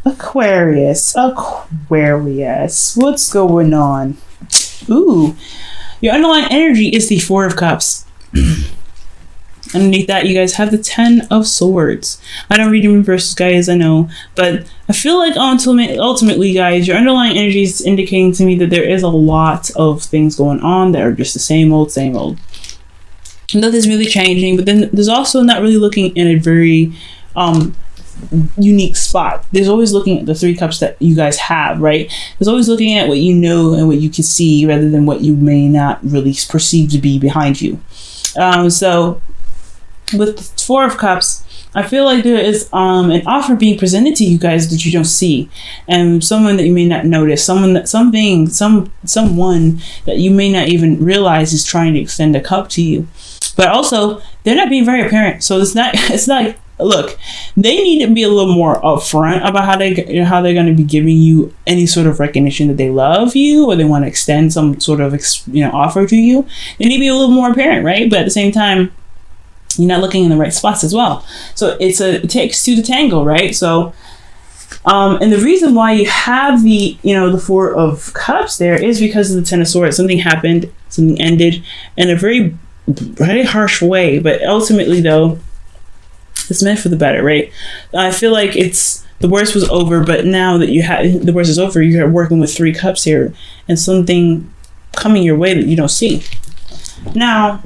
Aquarius. Aquarius. What's going on? Ooh. Your underlying energy is the Four of Cups. Underneath that, you guys have the Ten of Swords. I don't read in reverses, guys, I know. But I feel like ultimately, guys, your underlying energy is indicating to me that there is a lot of things going on that are just the same old, same old. Nothing's really changing, but then there's also not really looking in a very unique spot. There's always looking at the Three Cups that you guys have, right? There's always looking at what you know and what you can see rather than what you may not really perceive to be behind you. So with the Four of Cups, I feel like there is an offer being presented to you guys that you don't see, and someone that you may not notice, someone that you may not even realize is trying to extend a cup to you. But also, they're not being very apparent. So it's not. Look, they need to be a little more upfront about how they're going to be giving you any sort of recognition that they love you or they want to extend some sort of offer to you. They need to be a little more apparent, right? But at the same time, you're not looking in the right spots as well. So it takes two to tango, right? So, and the reason why you have the Four of Cups there is because of the Ten of Swords. Something happened, something ended in a very, very harsh way. But ultimately, though, it's meant for the better, right? I feel like the worst was over, but now that the worst is over, you're working with Three Cups here and something coming your way that you don't see. Now,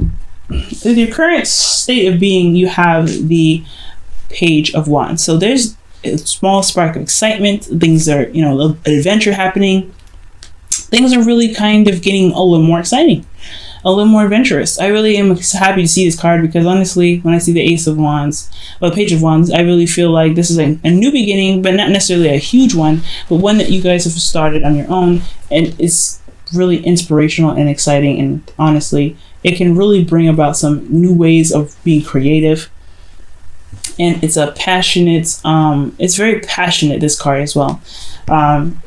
with your current state of being, you have the Page of Wands. So there's a small spark of excitement. Things are, an adventure happening. Things are really kind of getting a little more exciting, a little more adventurous. I really am happy to see this card because honestly, when I see the Ace of Wands or the Page of Wands, I really feel like this is a new beginning, but not necessarily a huge one, but one that you guys have started on your own, and it's really inspirational and exciting. And honestly, it can really bring about some new ways of being creative. And it's a passionate, it's very passionate, this card as well.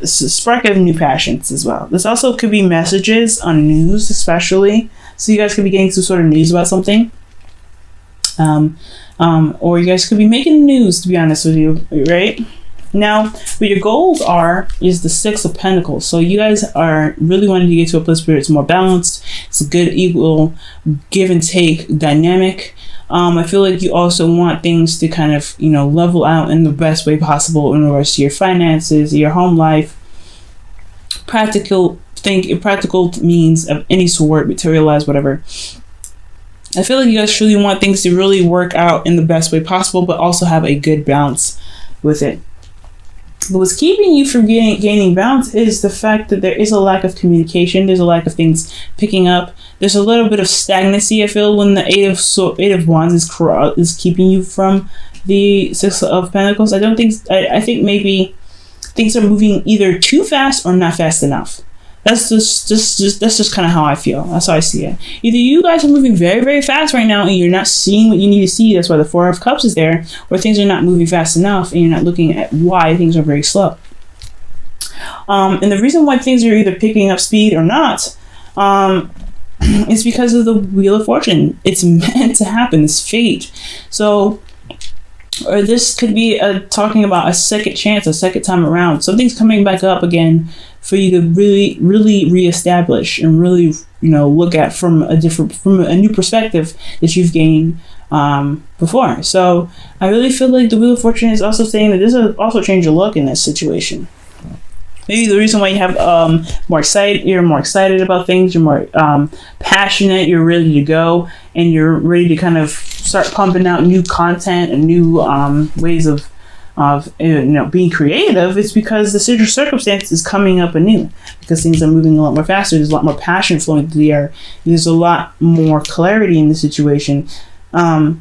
It's a spark of new passions as well. This also could be messages on news, especially. So you guys could be getting some sort of news about something. Or you guys could be making news, to be honest with you, right? Now, what your goals is the Six of Pentacles. So you guys are really wanting to get to a place where it's more balanced. It's a good, equal, give and take dynamic. I feel like you also want things to kind of, level out in the best way possible in regards to your finances, your home life, practical means of any sort, materialize, whatever. I feel like you guys really want things to really work out in the best way possible, but also have a good balance with it. But what's keeping you from gaining balance is the fact that there is a lack of communication. There's a lack of things picking up. There's a little bit of stagnancy, I feel, when the Eight of Wands is keeping you from the Six of Pentacles. I think maybe things are moving either too fast or not fast enough. That's just kind of how I feel. That's how I see it. Either you guys are moving very, very fast right now and you're not seeing what you need to see. That's why the Four of Cups is there. Or things are not moving fast enough and you're not looking at why things are very slow. And the reason why things are either picking up speed or not is because of the Wheel of Fortune. It's meant to happen. It's fate. So, or this could be talking about a second chance, a second time around. Something's coming back up again for you to really, really reestablish and really, look at from a new perspective that you've gained before. So I really feel like the Wheel of Fortune is also saying that this will also change your luck in this situation. Maybe the reason why you have you're more excited about things, you're more passionate, you're ready to go, and you're ready to kind of start pumping out new content and new ways of being creative. It's because the circumstance is coming up anew, because things are moving a lot more faster. There's a lot more passion flowing through the air. There's a lot more clarity in the situation. But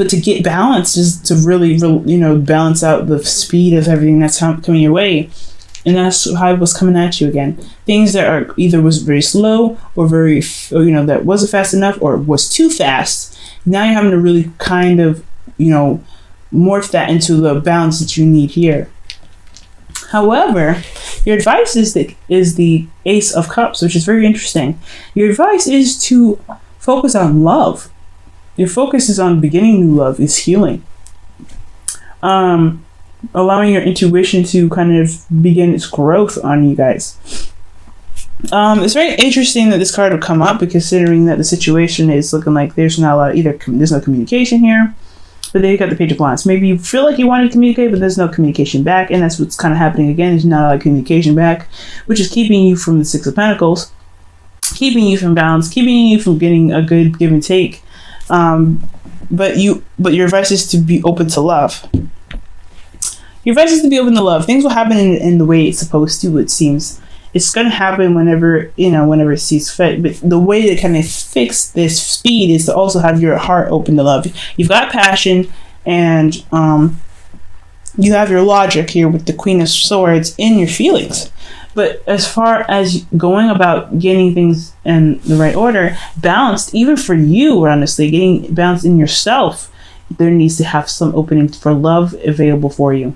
to get balance is to really, balance out the speed of everything that's coming your way. And that's how it was coming at you again. Things that are either was very slow or that wasn't fast enough or was too fast. Now you're having to really kind of, morph that into the balance that you need here. However, your advice is the Ace of Cups, which is very interesting. Your advice is to focus on love. Your focus is on beginning new love, is healing. allowing your intuition to kind of begin its growth on you guys. It's very interesting that this card would come up, considering that the situation is looking like there's not a lot of there's no communication here. But then you got the Page of Wands. Maybe you feel like you want to communicate, but there's no communication back, and that's what's kind of happening again. There's not a lot of communication back, which is keeping you from the Six of Pentacles, keeping you from balance, keeping you from getting a good give and take. But your advice is to be open to love. Your advice is to be open to love. Things will happen in the way it's supposed to, it seems. It's going to happen whenever it sees fit. But the way to kind of fix this speed is to also have your heart open to love. You've got passion, and you have your logic here with the Queen of Swords in your feelings. But as far as going about getting things in the right order, balanced, even for you, honestly, getting balanced in yourself, there needs to have some opening for love available for you.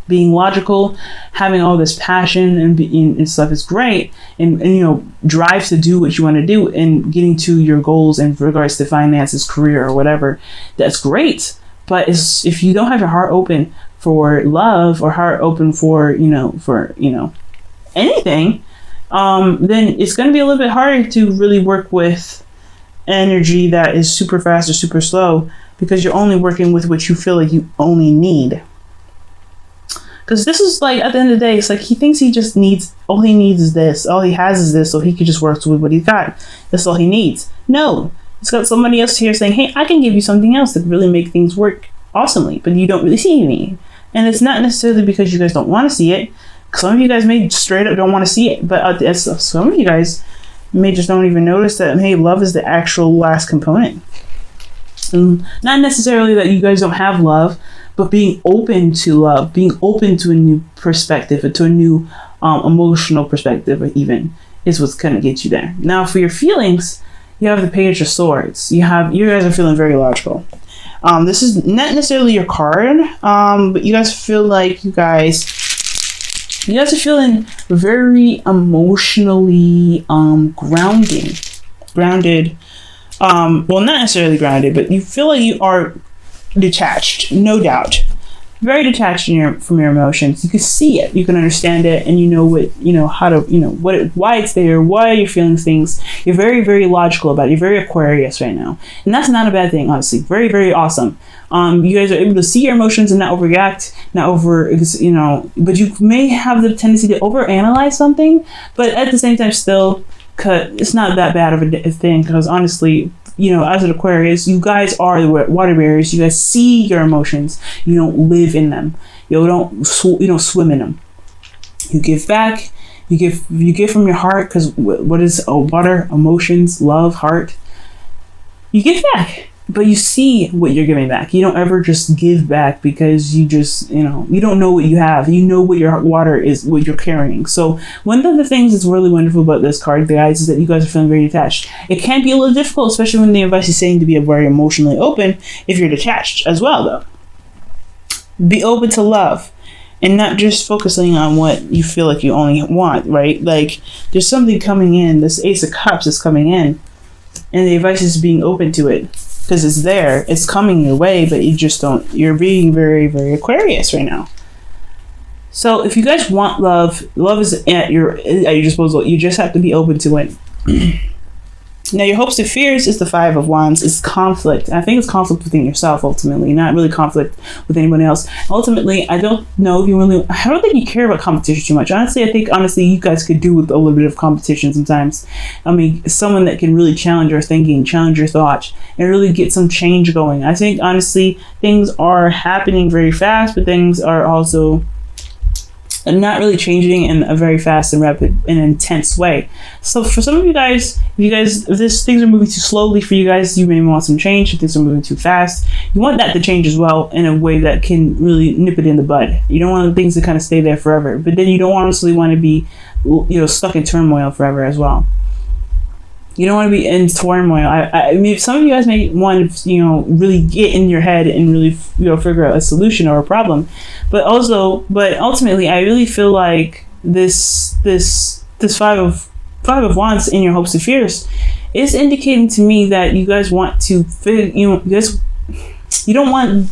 Being logical, having all this passion and stuff is great, and drive to do what you want to do and getting to your goals in regards to finances, career, or whatever. That's great, but if you don't have your heart open for love, or heart open for anything, then it's going to be a little bit harder to really work with energy that is super fast or super slow, because you're only working with what you feel like you only need. Because this is like, at the end of the day, it's like he thinks all he needs is this. All he has is this, so he can just work with what he's got. That's all he needs. No, he's got somebody else here saying, hey, I can give you something else that really make things work awesomely, but you don't really see me. And it's not necessarily because you guys don't want to see it. Some of you guys may straight up don't want to see it, but some of you guys may just don't even notice that, hey, love is the actual last component. And not necessarily that you guys don't have love, but being open to love, being open to a new perspective, to a new emotional perspective, even, is what's going to get you there. Now, for your feelings, you have the Page of Swords. You guys are feeling very logical. This is not necessarily your card, but you guys feel like you guys are feeling very emotionally grounded. Well, not necessarily grounded, but you feel like you are detached, no doubt. Very detached from your emotions. You can see it, you can understand it, and you know why it's there, why you're feeling things. You're very, very logical about it. You're very Aquarius right now, and that's not a bad thing, honestly. Very, very awesome. You guys are able to see your emotions and not overreact, but you may have the tendency to overanalyze something, but at the same time, still, it's not that bad of a thing, because honestly, as an Aquarius, you guys are the water bearers. You guys see your emotions. You don't live in them. You don't swim in them. You give back. You give from your heart, because what is water? Emotions, love, heart. You give back, but you see what you're giving back. You don't ever just give back because you just, you don't know what you have. You know what your water is, what you're carrying. So one of the things that's really wonderful about this card, guys, is that you guys are feeling very detached. It can be a little difficult, especially when the advice is saying to be very emotionally open, if you're detached as well, though. Be open to love, and not just focusing on what you feel like you only want, right? Like, there's something coming in. This Ace of Cups is coming in, and the advice is being open to it. Because it's there, it's coming your way, but you're being very, very Aquarius right now. So if you guys want love is at your disposal. You just have to be open to it. Now, your hopes and fears is the Five of Wands. It's conflict. I think it's conflict within yourself, ultimately, not really conflict with anyone else. Ultimately, I don't think you care about competition too much. Honestly, you guys could do with a little bit of competition sometimes. I mean, someone that can really challenge your thinking, challenge your thoughts, and really get some change going. I think, honestly, things are happening very fast, but things are also not really changing in a very fast and rapid and intense way. So for some of you guys, if things are moving too slowly for you guys, you may want some change. If things are moving too fast, you want that to change as well in a way that can really nip it in the bud. You don't want things to kind of stay there forever, but then you don't honestly want to be, stuck in turmoil forever as well. You don't want to be in turmoil. I mean, some of you guys may want to, really get in your head and really, figure out a solution or a problem. But ultimately, I really feel like this Five of Wands in your hopes and fears is indicating to me that you guys want to, you don't want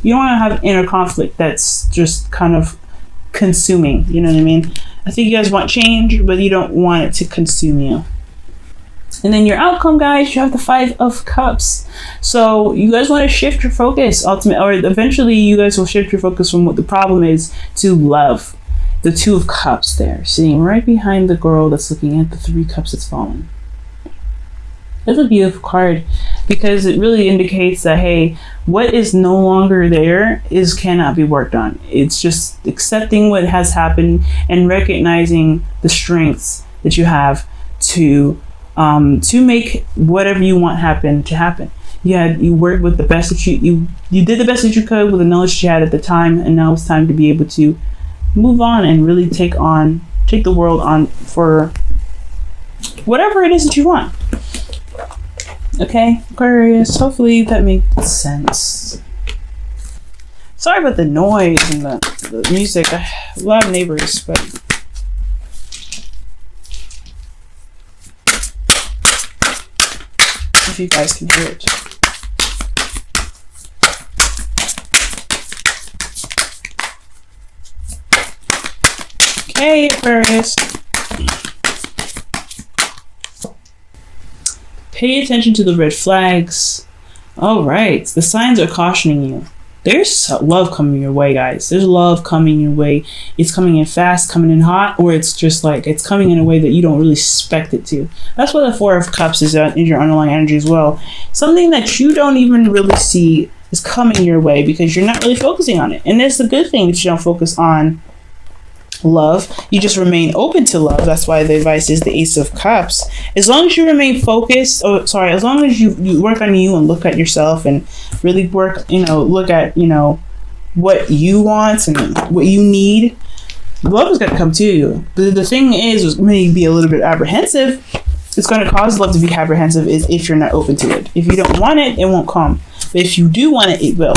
You don't want to have inner conflict that's just kind of consuming. You know what I mean? I think you guys want change, but you don't want it to consume you. And then your outcome, guys, you have the 5 of Cups. So you guys want to shift your focus, ultimately, or eventually you guys will shift your focus from what the problem is to love. The 2 of Cups there, sitting right behind the girl that's looking at the 3 cups that's fallen. That's a beautiful card because it really indicates that, hey, what is no longer there cannot be worked on. It's just accepting what has happened and recognizing the strengths that you have to make whatever you want to happen. You worked with the best that you did the best that you could with the knowledge that you had at the time, and now it's time to be able to move on and really take the world on for whatever it is that you want. Okay, Aquarius, hopefully that makes sense. Sorry about the noise and the music. A lot of neighbors, but if you guys can hear it. Okay, Aquarius. Pay attention to the red flags. All right, the signs are cautioning you. There's love coming your way, guys. There's love coming your way. It's coming in fast, coming in hot, or it's just like it's coming in a way that you don't really expect it to. That's what the 4 of Cups is in your underlying energy as well. Something that you don't even really see is coming your way because you're not really focusing on it. And that's the good thing that you don't focus on love. You just remain open to love. That's why the advice is the Ace of Cups. As long as you remain focused, as long as you work on you and look at yourself and really work, look at, what you want and what you need, love is going to come to you. But the thing is maybe be a little bit apprehensive. It's going to cause love to be apprehensive is if you're not open to it. If you don't want it, it won't come. But if you do want it, it will.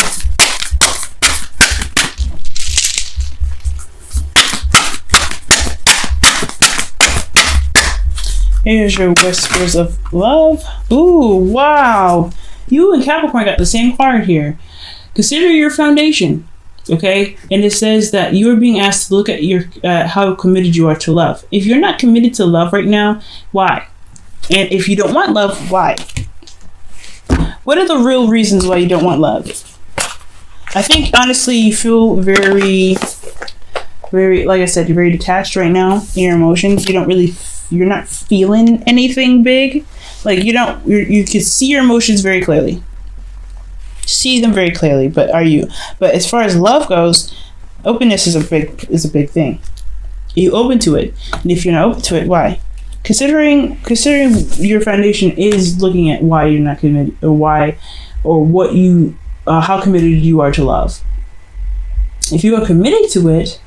Here's your whispers of love. Ooh, wow. You and Capricorn got the same card here. Consider your foundation, okay? And it says that you are being asked to look at your how committed you are to love. If you're not committed to love right now, why? And if you don't want love, why? What are the real reasons why you don't want love? I think, honestly, you feel very, like I said, you're very detached right now in your emotions. You're not feeling anything big. Like you can see your emotions very clearly. See them very clearly, but as far as love goes, openness is a big thing. Are you open to it? And if you're not open to it, why? Considering your foundation is looking at why you're not committed, how committed you are to love. If you are committed to it,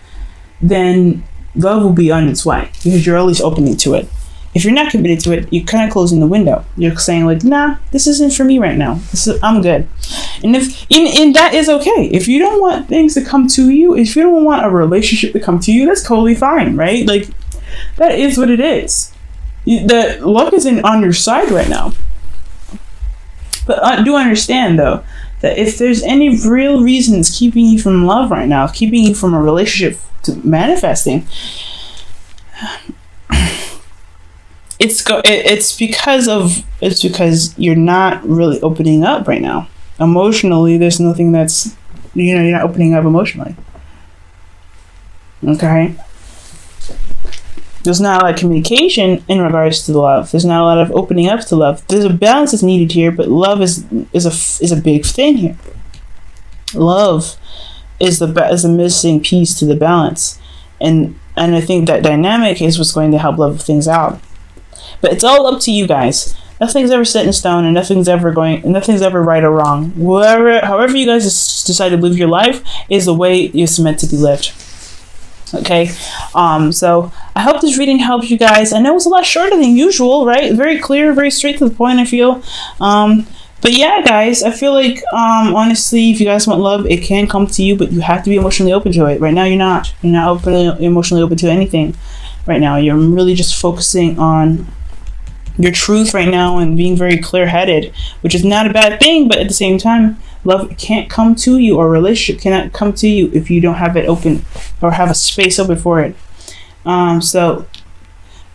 then love will be on its way because you're always opening to it. If you're not committed to it, you're kind of closing the window. You're saying like, nah, this isn't for me right now. I'm good. And and that is okay. If you don't want things to come to you, if you don't want a relationship to come to you, that's totally fine, right? Like that is what it is. The luck isn't on your side right now. But I do understand though that if there's any real reasons keeping you from love right now, keeping you from a relationship to manifesting, it's because you're not really opening up right now. Emotionally, there's nothing that's you're not opening up emotionally. Okay? There's not a lot of communication in regards to love. There's not a lot of opening up to love. There's a balance that's needed here, but love is a big thing here. Love is the missing piece to the balance, and I think that dynamic is what's going to help level things out. But it's all up to you guys. Nothing's ever set in stone, and nothing's ever right or wrong. However you guys decide to live your life is the way it's meant to be lived. Okay, so I hope this reading helps you guys. I know it's a lot shorter than usual, right? Very clear, very straight to the point, I feel. But yeah, guys, I feel like, honestly, if you guys want love, it can come to you, but you have to be emotionally open to it. Right now, you're not. You're not emotionally open to anything right now. You're really just focusing on your truth right now and being very clear-headed, which is not a bad thing, but at the same time, love can't come to you, or relationship cannot come to you if you don't have it open or have a space open for it. So,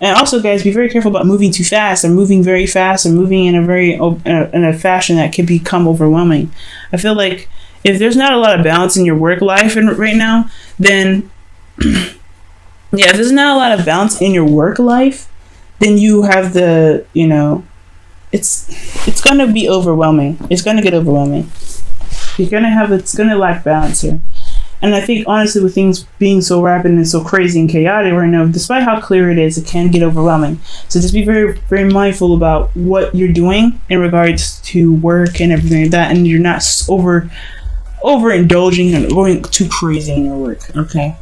and also, guys, be very careful about moving too fast, or moving very fast, or moving in a very in a fashion that can become overwhelming. I feel like if there's not a lot of balance in your work life right now, then yeah, if there's not a lot of balance in your work life, then you have the, it's gonna be overwhelming. It's gonna get overwhelming. It's gonna lack balance here. And I think, honestly, with things being so rapid and so crazy and chaotic right now, despite how clear it is, it can get overwhelming. So just be very, very mindful about what you're doing in regards to work and everything like that, and you're not overindulging and going too crazy in your work. Okay.